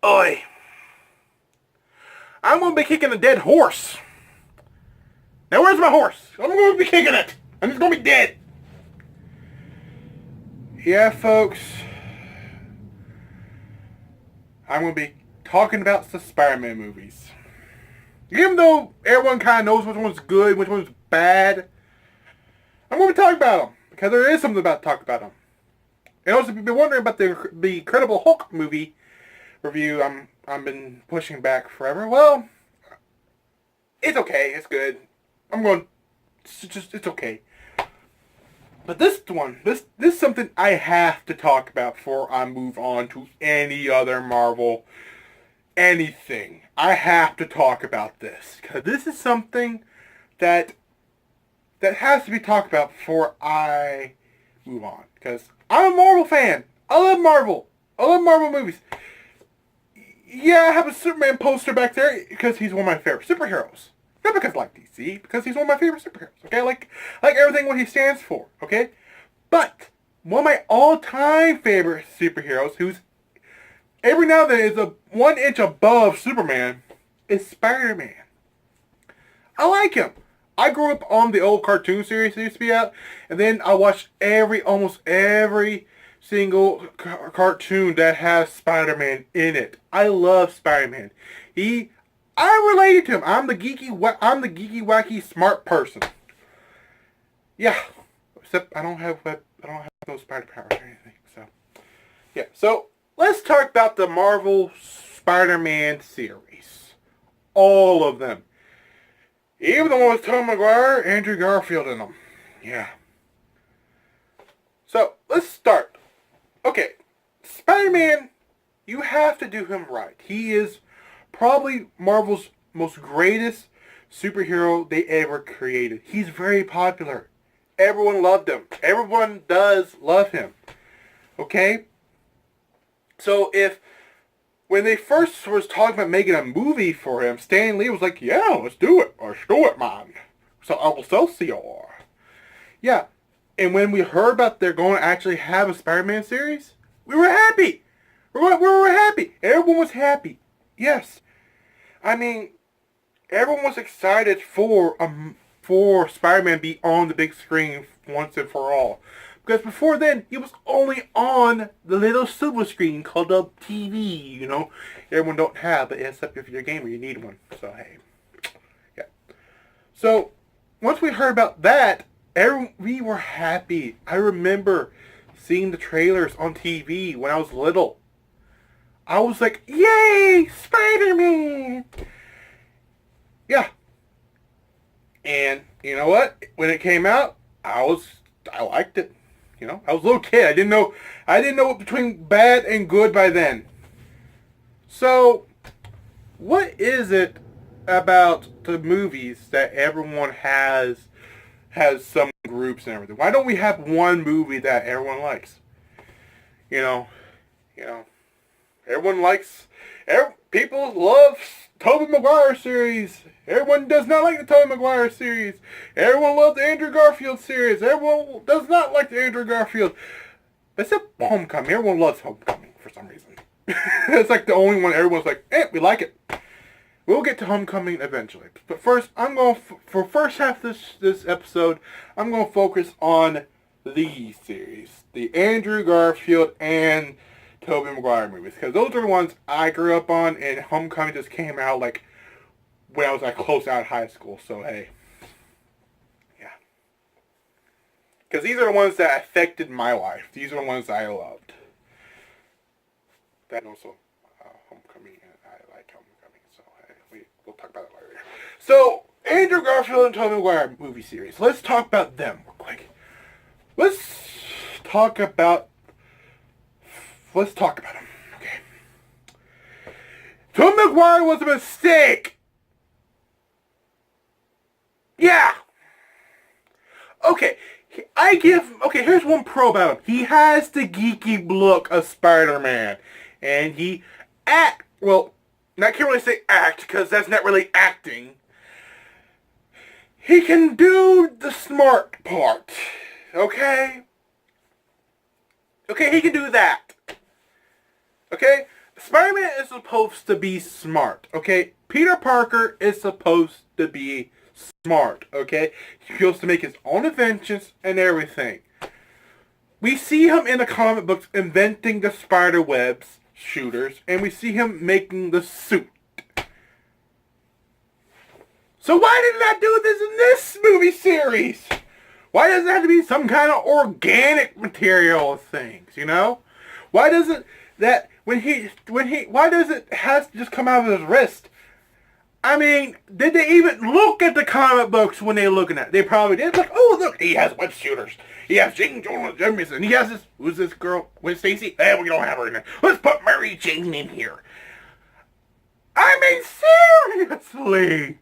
Oi. I'm going to be kicking a dead horse. Now where's my horse? I'm going to be kicking it. And it's going to be dead. Yeah, folks. I'm going to be talking about the Spider-Man movies. Even though everyone kind of knows which one's good, which one's bad, I'm going to talk about them. Because there is something about to talk about them. And also, if you've been wondering about the Incredible Hulk movie review, I've been pushing back forever. Well, it's okay. It's good. It's okay. But this one, this is something I have to talk about before I move on to any other Marvel anything. I have to talk about this. Because this is something that has to be talked about before I move on. Because I'm a Marvel fan. I love Marvel. I love Marvel movies. Yeah, I have a Superman poster back there because he's one of my favorite superheroes. Not because I like DC, because he's one of my favorite superheroes. Okay, like everything what he stands for. Okay, but one of my all-time favorite superheroes, who's every now and then is a 1 inch above Superman, is Spider-Man. I like him. I grew up on the old cartoon series that used to be out, and then I watched almost every single cartoon that has Spider-Man in it. I love Spider-Man. I'm related to him. I'm the geeky, wacky, smart person. Yeah, except I don't have no spider powers or anything. So, yeah. So let's talk about the Marvel Spider-Man series. All of them. Even the one with Tom Maguire, Andrew Garfield in them. Yeah. So, let's start. Okay. Spider-Man, you have to do him right. He is probably Marvel's most greatest superhero they ever created. He's very popular. Everyone loved him. Everyone does love him. Okay? So, when they first was talking about making a movie for him, Stan Lee was like, yeah, let's do it. Let's do it, man. So I will Celsior. Yeah. And when we heard about they're going to actually have a Spider-Man series, we were happy. We were happy. Everyone was happy. Yes. I mean, everyone was excited for Spider-Man to be on the big screen once and for all. Because before then, he was only on the little silver screen called the TV, you know. Everyone don't have, but except if you're a gamer, you need one. So, hey. Yeah. So, once we heard about that, we were happy. I remember seeing the trailers on TV when I was little. I was like, yay, Spider-Man! Yeah. And, you know what? When it came out, I liked it. You know, I was a little kid. I didn't know between bad and good by then. So, what is it about the movies that everyone has some groups and everything? Why don't we have one movie that everyone likes? You know, everyone likes. People love Tobey Maguire series. Everyone does not like the Tobey Maguire series. Everyone loves the Andrew Garfield series. Everyone does not like the Andrew Garfield. Except Homecoming. Everyone loves Homecoming for some reason. It's like the only one everyone's like, we like it. We'll get to Homecoming eventually. But first, I'm going for first half this episode, I'm going to focus on these series. The Andrew Garfield and Tobey Maguire movies. Because those are the ones I grew up on, and Homecoming just came out like when I was like close out of high school. So, hey. Yeah. Because these are the ones that affected my life. These are the ones I loved. That also Homecoming, and I like Homecoming. So, hey, we'll talk about it later. So, Andrew Garfield and Tobey Maguire movie series. Let's talk about them real quick. Let's talk about them. Okay. Tobey Maguire was a mistake. Yeah. Okay. Here's one pro about him. He has the geeky look of Spider-Man. And I can't really say act, because that's not really acting. He can do the smart part. Okay? Okay, he can do that. Okay? Spider-Man is supposed to be smart, okay? Peter Parker is supposed to be smart, okay? He's supposed to make his own inventions and everything. We see him in the comic books inventing the spider webs shooters, and we see him making the suit. So why didn't I do this in this movie series? Why does it have to be some kind of organic material things, you know? Why doesn't that why does it has to just come out of his wrist? I mean, did they even look at the comic books when they were looking at it? They probably did. Like, oh, look, he has web shooters. He has Jane Jonah Jameson. He has this, who's this girl? Gwen Stacy? Eh, we don't have her in there. Let's put Mary Jane in here. I mean, seriously.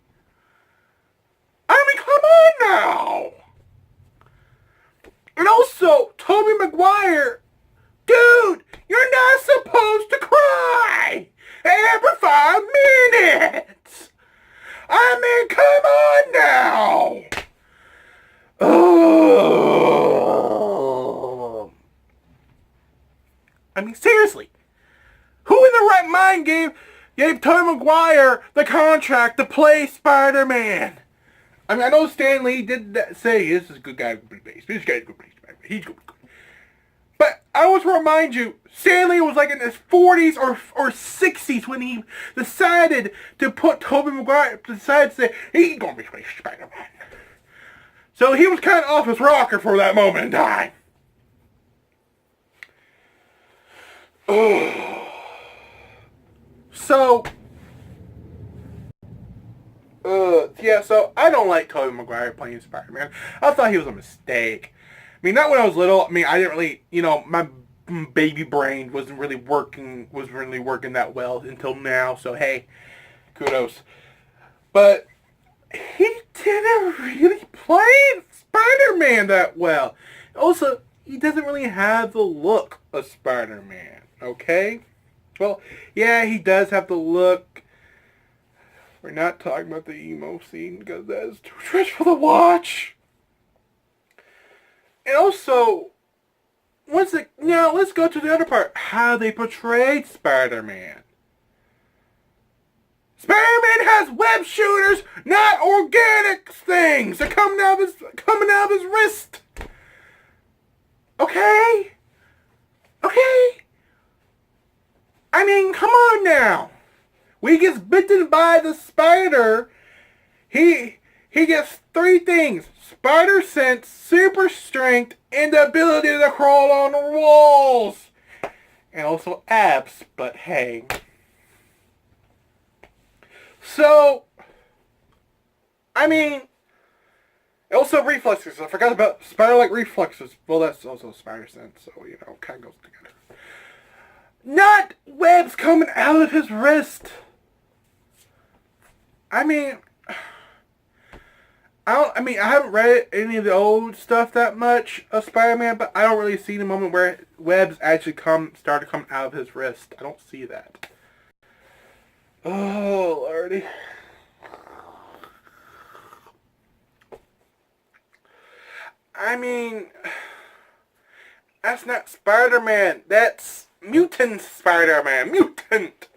I mean, come on now. And also, Tobey Maguire, dude, you're not supposed to cry every 5 minutes. I mean, come on now. Oh. I mean, seriously. Who in the right mind gave Tobey Maguire the contract to play Spider-Man? I mean, I know Stan Lee did say, this is a good guy to play base. This guy's good play Spider-Man. He's good. But I always remind you, Stan Lee was like in his 40s or 60s when he decided to put Tobey Maguire, decided to say, he's going to be Spider-Man. So he was kind of off his rocker for that moment in time. Oh. So, yeah, so I don't like Tobey Maguire playing Spider-Man. I thought he was a mistake. I mean, not when I was little. I mean, I didn't really, you know, my baby brain wasn't really working that well until now. So, hey, kudos. But he didn't really play Spider-Man that well. Also, he doesn't really have the look of Spider-Man, okay? Well, yeah, he does have the look. We're not talking about the emo scene because that is too stressful to watch. And also, now let's go to the other part. How they portrayed Spider-Man. Spider-Man has web shooters, not organic things. They're coming out of his wrist. Okay? I mean, come on now. When he gets bitten by the spider, he gets 3 things. Spider sense, super strength, and the ability to crawl on the walls. And also abs, but hey. So, I mean, also reflexes. I forgot about spider-like reflexes. Well, that's also spider sense, so, you know, kind of goes together. Not webs coming out of his wrist. I mean, I haven't read any of the old stuff that much of Spider-Man, but I don't really see the moment where webs actually start to come out of his wrist. I don't see that. Oh, Lordy. I mean, that's not Spider-Man. That's Mutant Spider-Man. Mutant.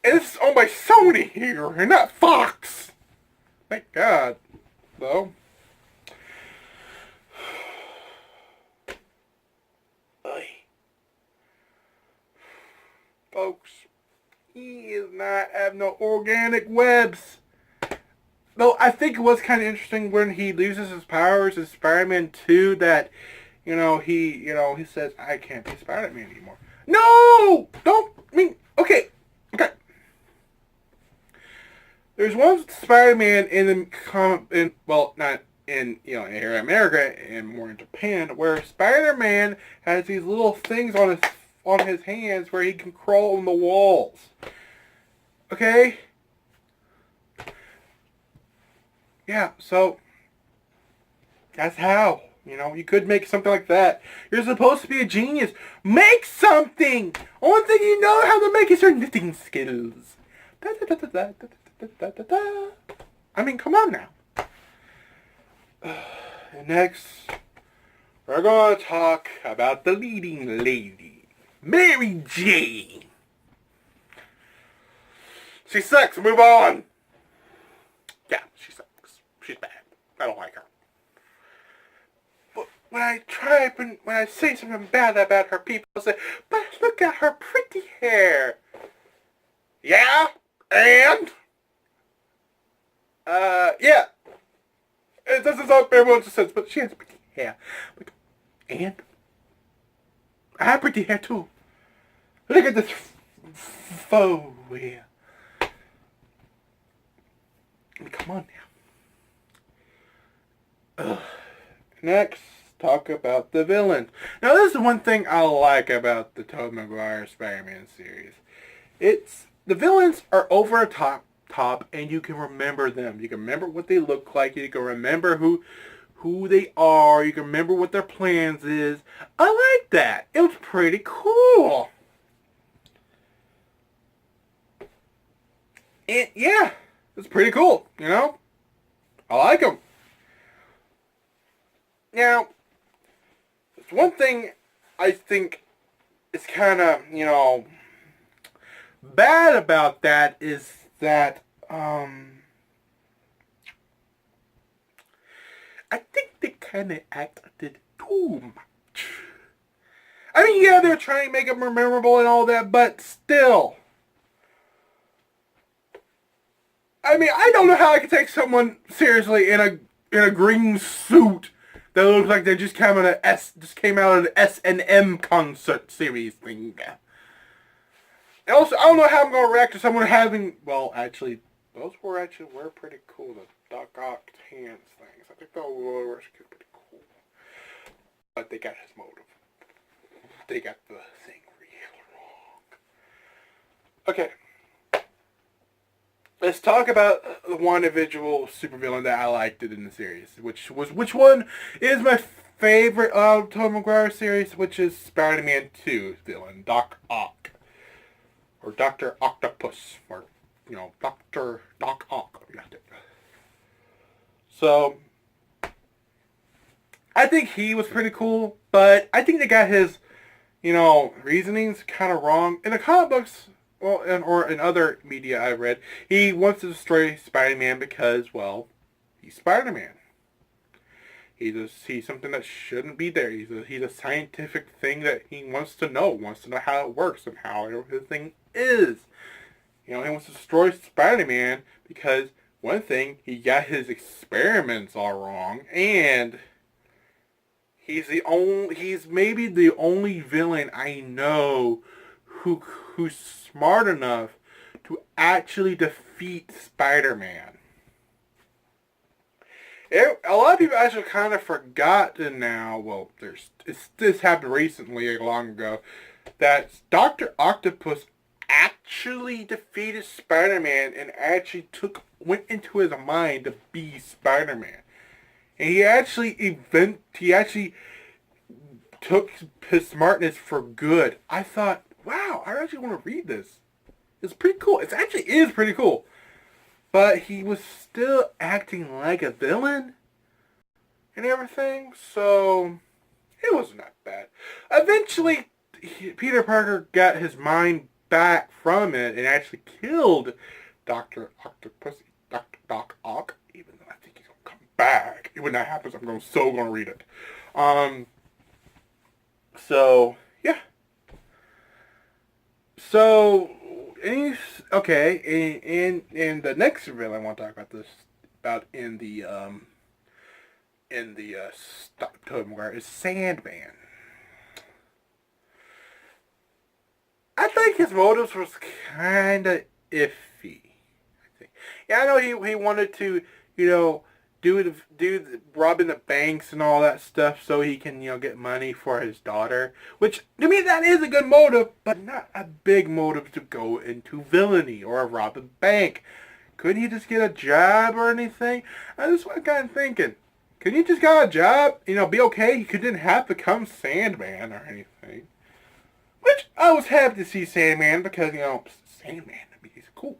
And this is owned by Sony here, and not Fox. Thank God, though. Folks, he is not have no organic webs. Though I think it was kind of interesting when he loses his powers in Spider-Man 2 that, he says, I can't be Spider-Man anymore. No! Okay. There's one Spider-Man in the not in here in America and more in Japan, where Spider-Man has these little things on his hands where he can crawl on the walls. Okay? Yeah, so that's how. You could make something like that. You're supposed to be a genius. Make something! Only thing you know how to make is your knitting skills. I mean, come on now. Next, we're going to talk about the leading lady. Mary Jane. She sucks. Move on. Yeah, she sucks. She's bad. I don't like her. But when I say something bad about her, people say, but look at her pretty hair. Yeah? And? Yeah. It doesn't sound very much sense, but she has pretty hair. And? I have pretty hair too. Look at this faux hair. Come on now. Ugh. Next, talk about the villains. Now, this is one thing I like about the Tobey Maguire Spider-Man series. The villains are over the top, and you can remember them. You can remember what they look like. You can remember who they are. You can remember what their plans is. I like that. It was pretty cool. And yeah, it's pretty cool, you know? I like them. Now, there's one thing I think is kind of, bad about that is that, I think they kind of acted too much. I mean, yeah, they're trying to make them memorable and all that, but still. I mean, I don't know how I can take someone seriously in a green suit that looks like they just came out of an S&M concert series thing. And also, I don't know how I'm going to react to someone having, well, actually, those were pretty cool, the Doc Ock hands things. I think those were pretty cool. But they got his motive. They got the thing real wrong. Okay. Let's talk about the one individual supervillain that I liked in the series. Which one is my favorite of Tobey Maguire series, which is Spider-Man 2 villain, Doc Ock. Or Dr. Octopus. Or, Dr. Doc Ock. So, I think he was pretty cool, but I think they got his, reasonings kind of wrong. In the comic books, well, or in other media I've read, he wants to destroy Spider-Man because, well, he's Spider-Man. He's something that shouldn't be there. He's a scientific thing that he wants to know how it works and how everything is. He wants to destroy Spider-Man because, one thing, he got his experiments all wrong, and he's maybe the only villain I know who's smart enough to actually defeat Spider-Man. A lot of people actually kind of forgotten now, well, this happened recently, long ago, that Dr. Octopus actually defeated Spider-Man and actually went into his mind to be Spider-Man. And he actually took his smartness for good. I thought, wow, I actually want to read this. It's pretty cool. It actually is pretty cool. But he was still acting like a villain and everything, so it wasn't that bad. Eventually, Peter Parker got his mind back from it and actually killed Dr. Octopus, Dr. Doc Ock, even though I think he's going to come back. When that happens, I'm going to read it. So, yeah. So, okay, and the next villain I want to talk about in the Tobey Maguire is Sandman. I think his motives was kind of iffy. I think. Yeah, I know he wanted to, do the robbing the banks and all that stuff so he can, get money for his daughter. Which, to me, that is a good motive, but not a big motive to go into villainy or rob a bank. Couldn't he just get a job or anything? I just was kind of thinking, couldn't he just get a job, be okay? He didn't have to become Sandman or anything. Which, I was happy to see Sandman because, Sandman, he's cool.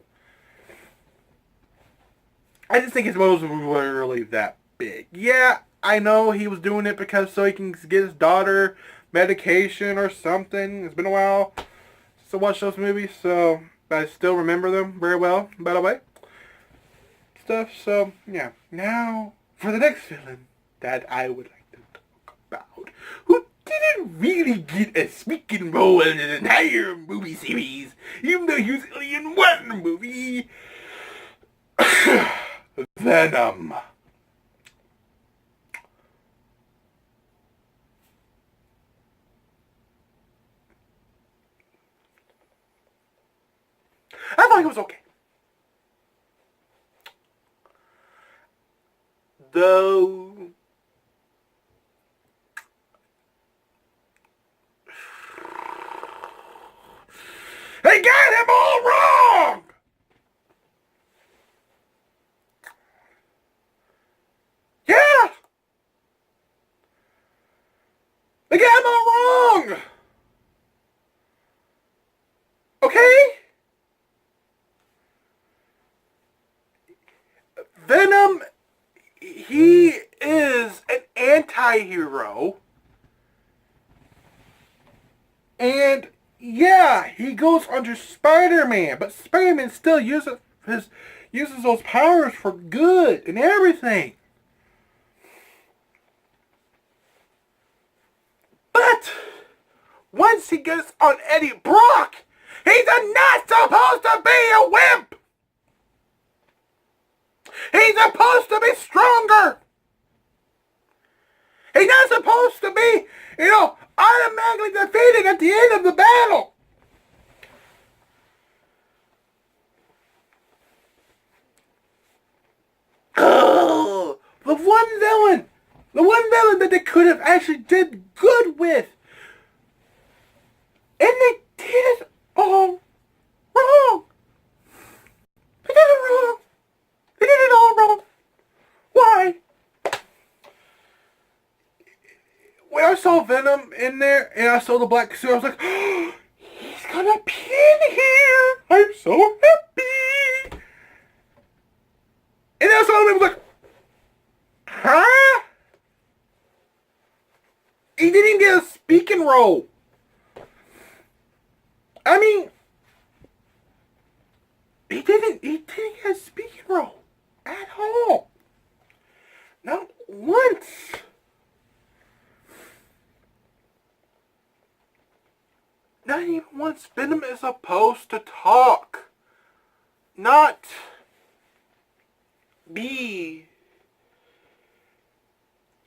I just think his motives were really that big. Yeah, I know he was doing it so he can get his daughter medication or something. It's been a while since I watched those movies, so but I still remember them very well, by the way. Stuff, so yeah. Now for the next villain that I would like to talk about, who didn't really get a speaking role in an entire movie series, even though he was only in one movie. Venom. I thought he was okay. Though they got him all wrong. Yeah. They got him all wrong. Okay? Venom, he is an anti-hero. And yeah, he goes under Spider-Man, but Spider-Man still uses those powers for good and everything. But once he gets on Eddie Brock, he's not supposed to be a wimp. He's supposed to be stronger. He's not supposed to be, automatically defeated at the end of the battle. Oh, the one villain that they could have actually did good with, and they did it all wrong. They did it wrong. They did it all wrong. Why? When I saw Venom in there and I saw the black suit, I was like, oh, he's gonna be in here. I'm so happy. And then I saw him and was like, huh? He didn't even get a speaking role. I mean, he didn't get a speaking role at all. Not once. Not even once. Venom is supposed to talk. Not be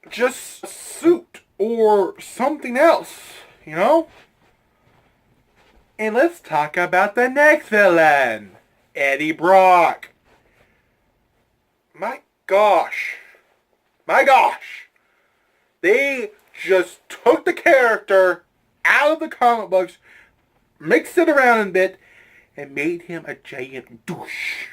just a suit or something else, And let's talk about the next villain, Eddie Brock. My gosh. They just took the character out of the comic books, mixed it around a bit, and made him a giant douche.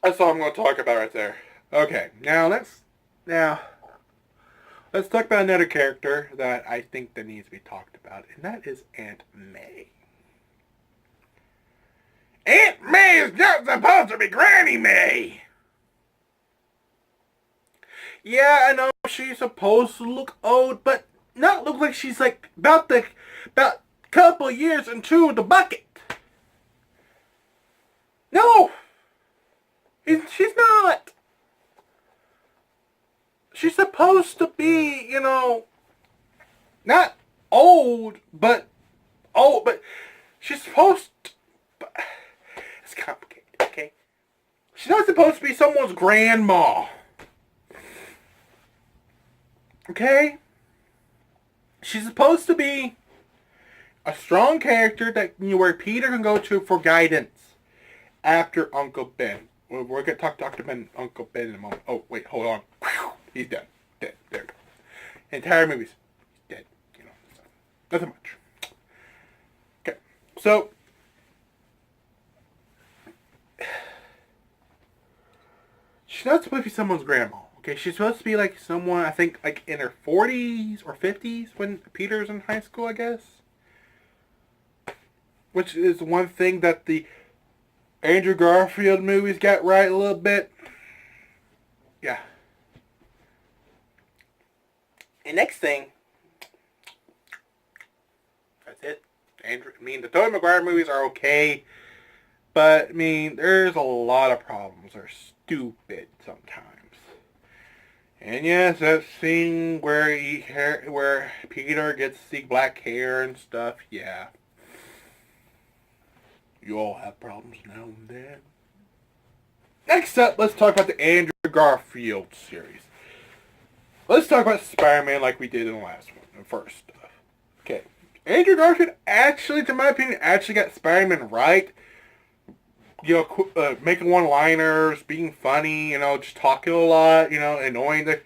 That's all I'm going to talk about right there. Okay, now let's talk about another character that I think that needs to be talked about, and that is Aunt May. Aunt May is not supposed to be Granny May. Yeah, I know she's supposed to look old, but not look like she's like about couple years into the bucket. No, she's not. She's supposed to be, not old, but old, but she's supposed to, it's complicated, okay? She's not supposed to be someone's grandma. Okay? She's supposed to be a strong character that where Peter can go to for guidance after Uncle Ben. We're going to talk to Dr. Ben, Uncle Ben in a moment. Oh, wait, hold on. He's dead. Dead. There we go. Entire movie's dead. Nothing much. Okay. So, she's not supposed to be someone's grandma. Okay, she's supposed to be like someone, I think, like in her 40s or 50s when Peter's in high school, I guess. Which is one thing that the Andrew Garfield movies got right a little bit. Yeah. And next thing, that's it. The Tobey Maguire movies are okay, but I mean, there's a lot of problems. They're stupid sometimes. And yes, that scene where Peter gets the black hair and stuff, yeah. You all have problems now and then. Next up, let's talk about the Andrew Garfield series. Let's talk about Spider-Man like we did in the last one, the first stuff. Okay. Andrew Garfield actually, to my opinion, actually got Spider-Man right. You know, making one-liners, being funny, you know, just talking a lot, you know, annoying the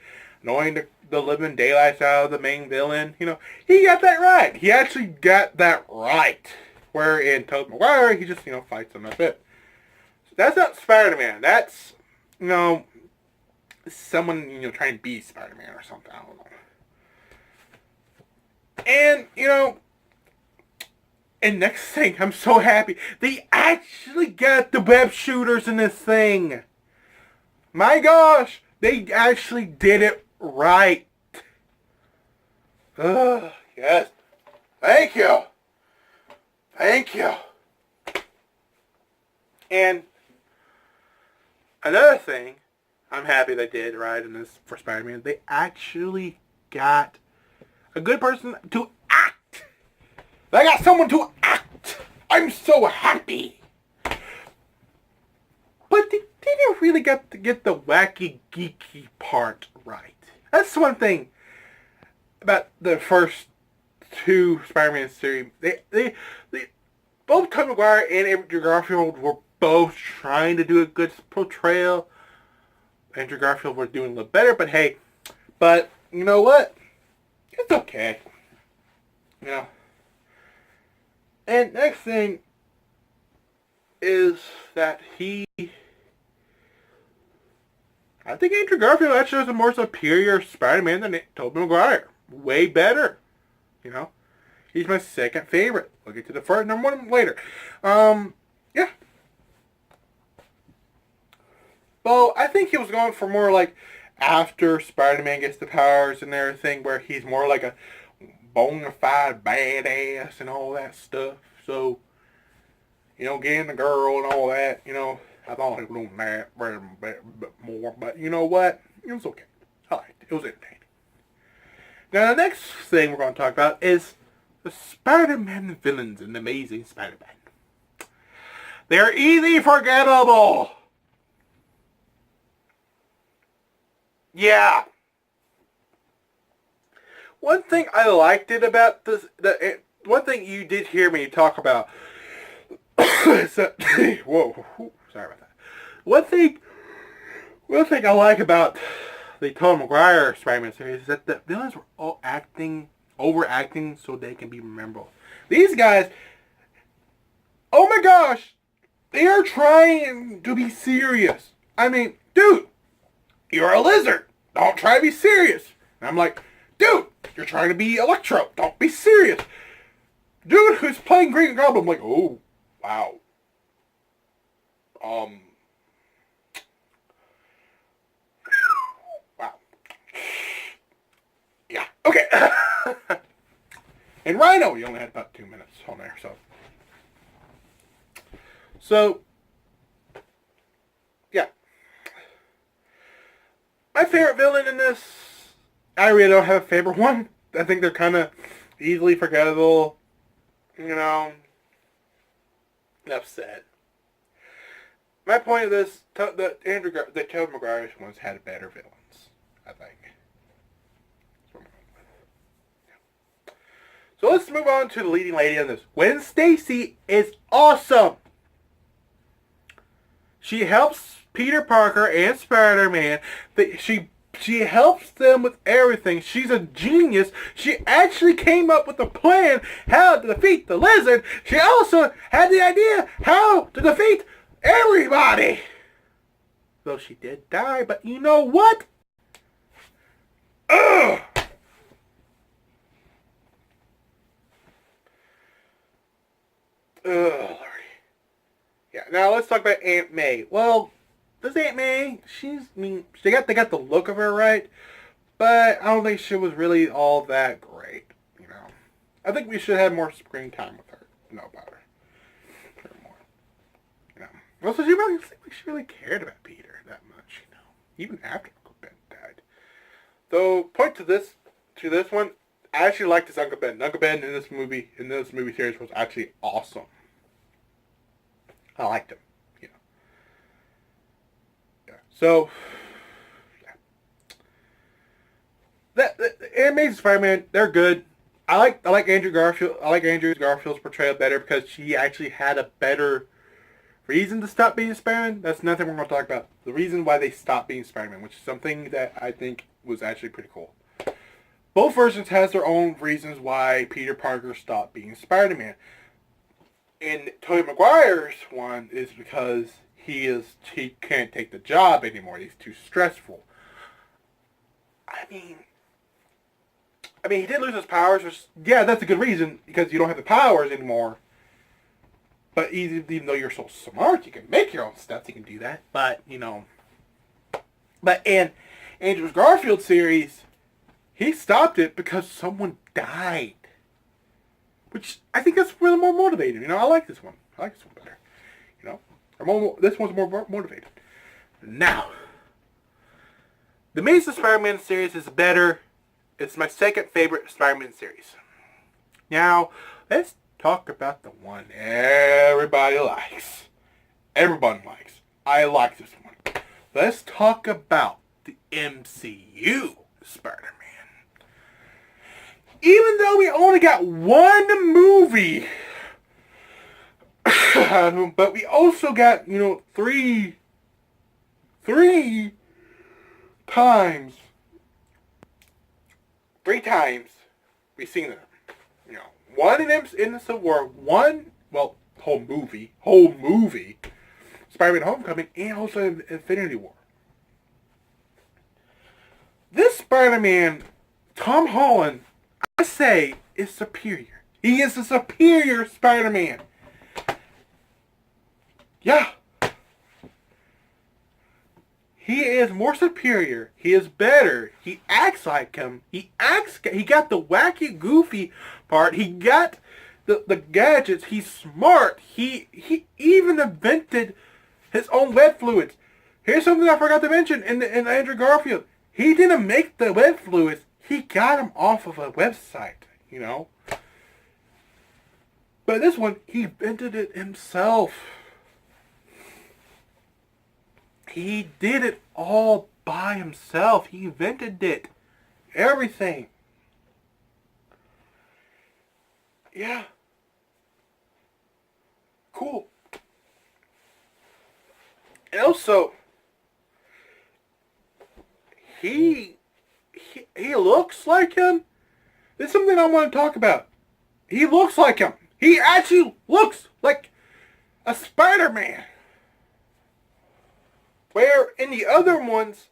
living daylights out of the main villain. You know, he got that right. He actually got that right. Where in Tobey Maguire, he just, you know, fights them a bit. So that's not Spider-Man. That's, you know, someone, you know, trying to be Spider-Man or something. I don't know. And, you know, and next thing, I'm so happy. They actually got the web shooters in this thing. My gosh, they actually did it right. Yes. Thank you. Thank you. And another thing I'm happy they did right in this for Spider-Man, they actually got a good person to act. They got someone to act. I'm so happy. But they didn't really get the wacky, geeky part right. That's one thing about the first two Spider-Man series. They both Tobey Maguire and Andrew Garfield were both trying to do a good portrayal. Andrew Garfield was doing a little better, but hey, you know what? It's okay. You know. And next thing is that I think Andrew Garfield actually is a more superior Spider-Man than Tobey Maguire. Way better. You know? He's my second favorite. We'll get to the first number one later. Yeah. Well, I think he was going for more like after Spider-Man gets the powers and everything, where he's more like a bona fide badass and all that stuff. So, you know, getting the girl and all that, you know, I thought he was doing that more, but you know what? It was okay. I liked it. It was entertaining. Now, the next thing we're going to talk about is the Spider-Man villains in the Amazing Spider-Man. They're easy forgettable. Yeah. One thing I liked it about this, one thing you did hear me talk about, is that, whoa, sorry about that. One thing I like about the Tobey Maguire Spider-Man series is that the villains were all overacting so they can be memorable. These guys, oh my gosh, they are trying to be serious. I mean, dude, you're a lizard. Don't try to be serious. And I'm like, dude, you're trying to be Electro. Don't be serious. Dude who's playing Green Goblin, I'm like, oh, wow. Wow. Yeah, okay. And Rhino, you only had about 2 minutes on there, so, yeah. My favorite villain in this, I really don't have a favorite one. I think they're kind of easily forgettable. You know, enough said. My point of this, the Tobey Maguire ones had better villains, I think. So let's move on to the leading lady on this. Gwen Stacy is awesome. She helps Peter Parker and Spider-Man. She helps them with everything. She's a genius. She actually came up with a plan how to defeat the lizard. She also had the idea how to defeat everybody. Though she did die, but you know what? Ugh! Lordy. Yeah. Now let's talk about Aunt May. Well, this Aunt May, they got the look of her right, but I don't think she was really all that great. I think we should have more screen time with her. Know about her. More. Also, she really seemed like she really cared about Peter that much. Even after Uncle Ben died. Though, point to this one, I actually liked this Uncle Ben. Uncle Ben in this movie series was actually awesome. I liked him. Yeah. So, yeah. The Amazing Spider-Man, they're good. I like Andrew Garfield. I like Andrew Garfield's portrayal better because she actually had a better reason to stop being Spider-Man. That's nothing we're going to talk about. The reason why they stopped being Spider-Man, which is something that I think was actually pretty cool. Both versions has their own reasons why Peter Parker stopped being Spider-Man. And Tobey Maguire's one is because he can't take the job anymore. He's too stressful. I mean, he did lose his powers, which, yeah, that's a good reason, because you don't have the powers anymore. But even though you're so smart, you can make your own stuff, you can do that. But, But in Andrew Garfield series, he stopped it because someone died. Which, I think that's really more motivating. I like this one. I like this one better. This one's more motivated. Now, the Amazing Spider-Man series is better. It's my second favorite Spider-Man series. Now, let's talk about the one everybody likes. Everyone likes. I like this one. Let's talk about the MCU Spider-Man. Even though we only got one movie, but we also got, three times we've seen them. One in the Civil War, whole movie, Spider-Man Homecoming, and also Infinity War. This Spider-Man, Tom Holland, I say, is superior. He is a superior Spider-Man. Yeah. He is more superior. He is better. He acts like him. He got the wacky, goofy part. He got the gadgets. He's smart. He even invented his own web fluids. Here's something I forgot to mention in Andrew Garfield. He didn't make the web fluids. He got them off of a website, But this one, he invented it himself. He did it all by himself. He invented it. Everything. Yeah. Cool. And also, he looks like him. This is something I want to talk about. He looks like him. He actually looks like a Spider-Man. Where in the other ones,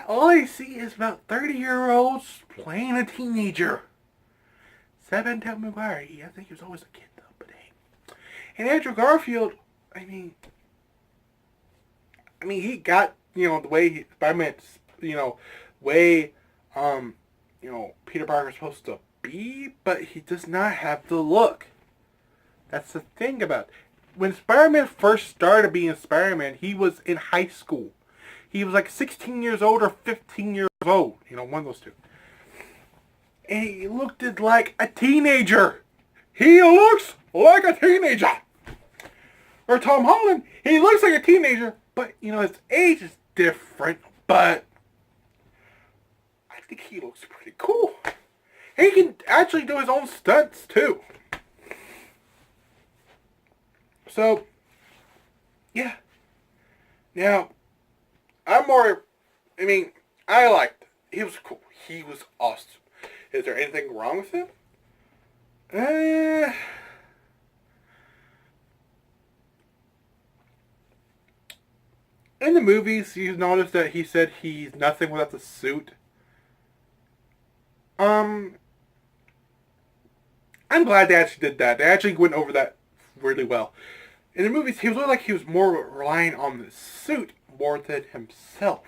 all I see is about 30-year-olds playing a teenager. Tobey Maguire, I think he was always a kid though, but hey. And Andrew Garfield, he got, the way Spider-Man, way, Peter Parker's supposed to be, but he does not have the look. That's the thing about it. When Spider-Man first started being Spider-Man, he was in high school. He was like 16 years old or 15 years old. One of those two. And he looked like a teenager. He looks like a teenager. Or Tom Holland, he looks like a teenager, but, his age is different. But I think he looks pretty cool. And he can actually do his own stunts, too. So, yeah. Now, I liked it. He was cool. He was awesome. Is there anything wrong with him? In the movies, you notice that he said he's nothing without the suit. I'm glad they actually did that. They actually went over that really well. In the movies, he was really like he was more relying on the suit more than himself.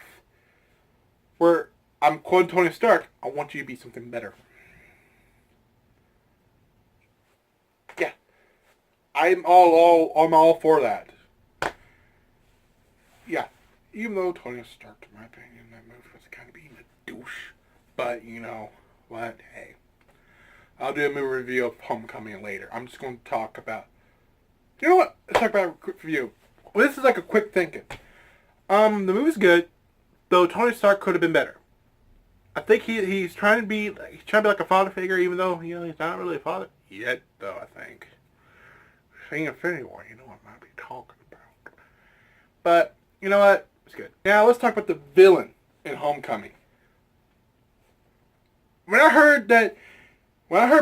Where I'm quoting Tony Stark, I want you to be something better. Yeah, I'm all for that. Yeah, even though Tony Stark, in my opinion, in that movie was kind of being a douche, but you know what? Hey, I'll do a movie review of Homecoming later. I'm just going to talk about. You know what? Let's talk about a quick review. Well, this is like a quick thinking. The movie's good, though Tony Stark could have been better. I think he's trying to be like a father figure, even though he's not really a father yet. Though I think, seeing Infinity War, you know what I might be talking about. But you know what? It's good. Now let's talk about the villain in Homecoming. When I heard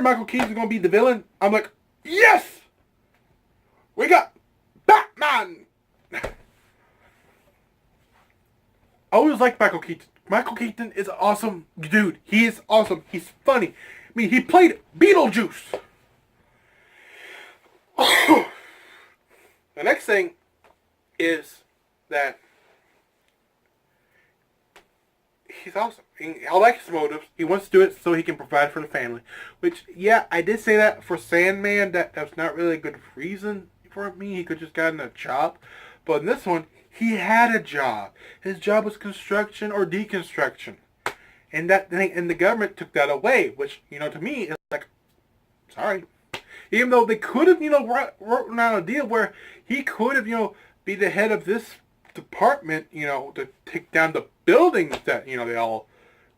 Michael Keaton's going to be the villain, I'm like, yes, we got Batman. I always liked Michael Keaton. Michael Keaton is an awesome dude. He is awesome. He's funny. I mean, he played Beetlejuice. The next thing is that he's awesome. I like his motives. He wants to do it so he can provide for the family. Which, yeah, I did say that for Sandman. That's not really a good reason for me. He could just gotten a job. But in this one, he had a job. His job was construction or deconstruction. And the government took that away. Which, to me, is like, sorry. Even though they could have, written out a deal where he could have, be the head of this department, to take down the buildings that, they all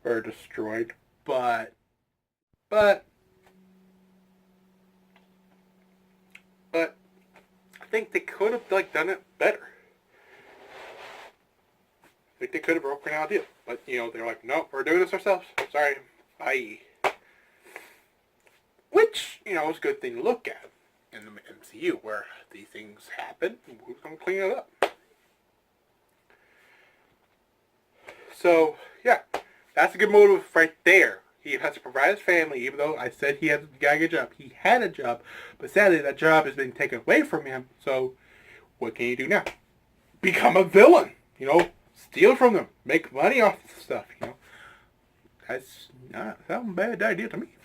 were destroyed. But I think they could have, done it better. I think they could have broken out a deal. But, they're like, nope, we're doing this ourselves. Sorry. Bye. Which, is a good thing to look at in the MCU, where these things happen, and who's going to clean it up? So, yeah, that's a good motive right there. He has to provide his family, even though I said he had a good job. He had a job, but sadly that job has been taken away from him, so what can you do now? Become a villain, steal from them, make money off the stuff, That's not a bad idea to me,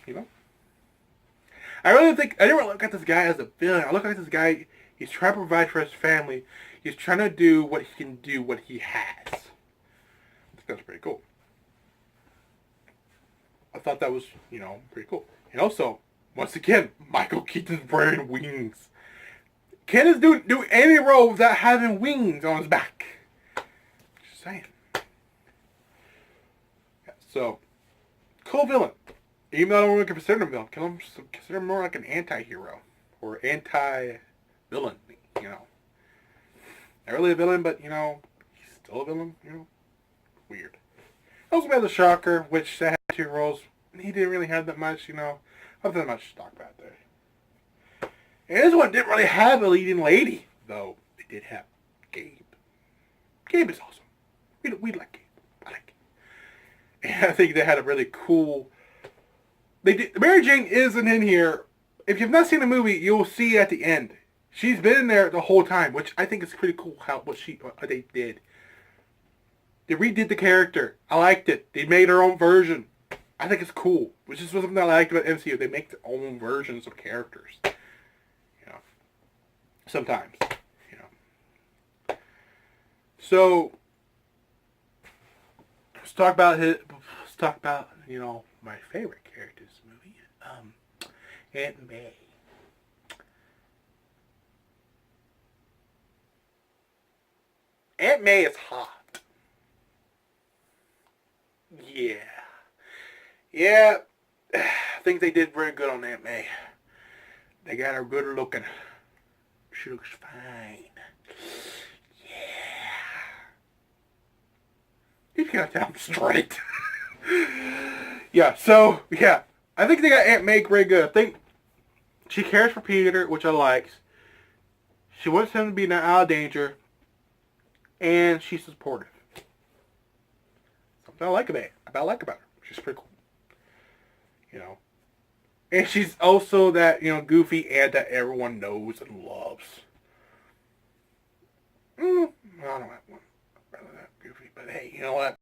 I didn't really look at this guy as a villain. I look at this guy, he's trying to provide for his family. He's trying to do what he can do, what he has. I think that's pretty cool. I thought that was, pretty cool. And also, once again, Michael Keaton's wearing wings. Can this dude do any role without having wings on his back? Just saying. Yeah, so, cool villain. Even though I don't really consider him a villain, consider him more like an anti-hero. Or anti-villain, Not really a villain, but, he's still a villain, Weird. Also, we had the Shocker, which had 2 roles. He didn't really have that much, Not that much to talk about there. And this one didn't really have a leading lady, though. It did have Gabe. Gabe is awesome. We like Gabe. I like Gabe. And I think they had a really cool... Mary Jane isn't in here. If you've not seen the movie, you'll see at the end. She's been in there the whole time, which I think is pretty cool what they did. They redid the character. I liked it. They made her own version. I think it's cool. Which is something I liked about MCU. They make their own versions of characters. Sometimes. So let's talk about my favorite character in this movie. Aunt May. Aunt May is hot. Yeah. Yeah. I think they did very good on Aunt May. They got her good looking. She looks fine. Yeah. You gotta tell them straight. Yeah, so, yeah. I think they got Aunt May very good. I think she cares for Peter, which I like. She wants him to be out of danger. And she's supportive. Something I like about her. She's pretty cool. And she's also that, goofy aunt that everyone knows and loves. I don't have one. Rather that goofy, but hey, you know what?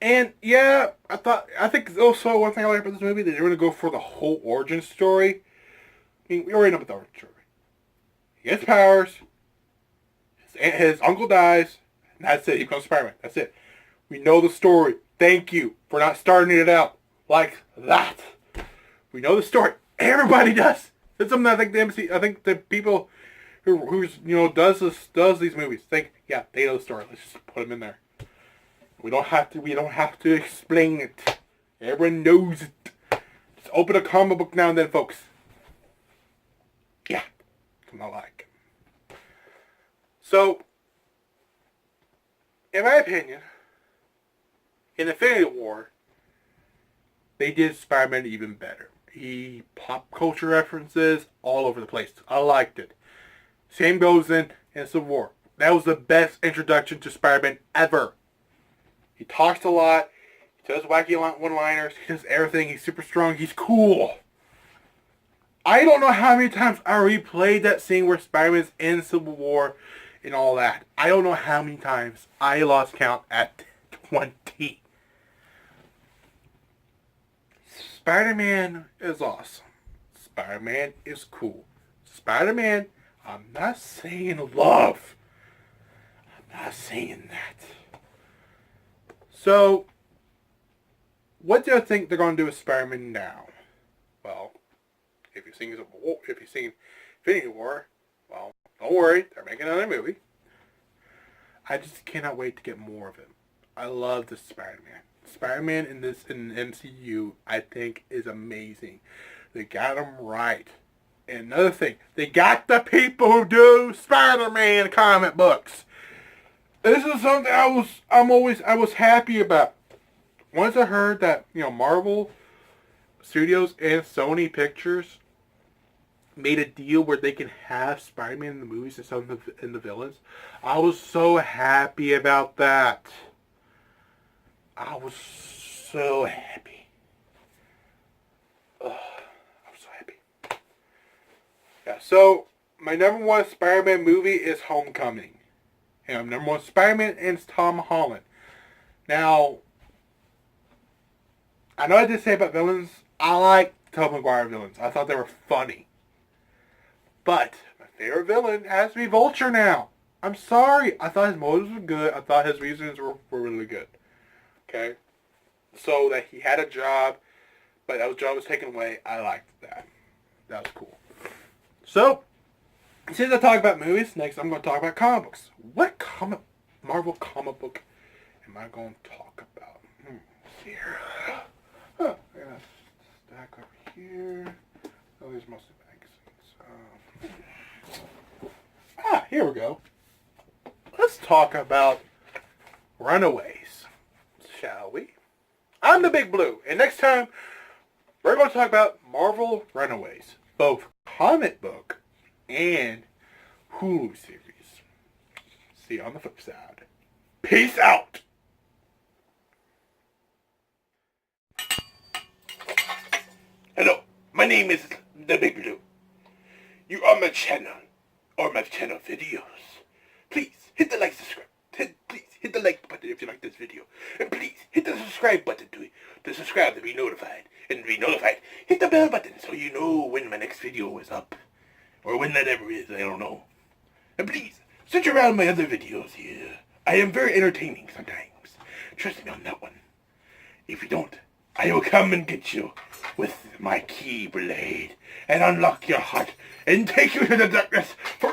And yeah, I think also one thing I like about this movie, that they're going to go for the whole origin story. I mean, we already know about the origin story. He gets powers. His uncle dies. And that's it. He becomes Spider-Man. That's it. We know the story. Thank you for not starting it out like that. We know the story. Everybody does. It's something I think I think the people who's does these movies think, yeah, they know the story. Let's just put them in there. We don't have to explain it. Everyone knows it. Just open a comic book now and then, folks. Yeah. Something I like. So, in my opinion, in Infinity War, they did Spider-Man even better. He pop culture references all over the place. I liked it. Same goes in Civil War. That was the best introduction to Spider-Man ever. He talks a lot. He does wacky one-liners. He does everything. He's super strong. He's cool. I don't know how many times I replayed that scene where Spider-Man's in Civil War and all that. I don't know how many times. I lost count at 20. Spider-Man is awesome. Spider-Man is cool. Spider-Man, I'm not saying love. I'm not saying that. So, what do you think they're going to do with Spider-Man now? Well, if you've seen Infinity War, well, don't worry, they're making another movie. I just cannot wait to get more of him. I love this Spider-Man. Spider-Man in the MCU, I think, is amazing. They got him right. And another thing, they got the people who do Spider-Man comic books. This is something I was happy about. Once I heard that, Marvel Studios and Sony Pictures made a deal where they can have Spider-Man in the movies and some in the villains, I was so happy about that. I was so happy. I was so happy. Yeah, so my number one Spider-Man movie is Homecoming. And number one Spider-Man is Tom Holland. Now, I know I did say about villains. I like Tobey Maguire villains. I thought they were funny. But my favorite villain has to be Vulture now. I'm sorry. I thought his motives were good. I thought his reasons were really good. Okay? So that he had a job, but that job was taken away. I liked that. That was cool. So, since I talk about movies, next I'm going to talk about comic books. What Marvel comic book am I going to talk about? Let's see here. I got a stack over here. Oh, there's mostly magazines. Here we go. Let's talk about Runaways, shall we? I'm the Big Blue, and next time we're going to talk about Marvel Runaways, both comic book and Hulu series. See you on the flip side. Peace out! Hello, my name is the Big Blue. You are my channel, or my channel videos. Please, hit the like, subscribe. Please, hit the like button if you like this video. And please, hit the subscribe button to subscribe to be notified. And to be notified, hit the bell button so you know when my next video is up. Or when that ever is, I don't know. And please, search around my other videos here. I am very entertaining sometimes. Trust me on that one. If you don't, I will come and get you with my keyblade and unlock your heart and take you to the darkness for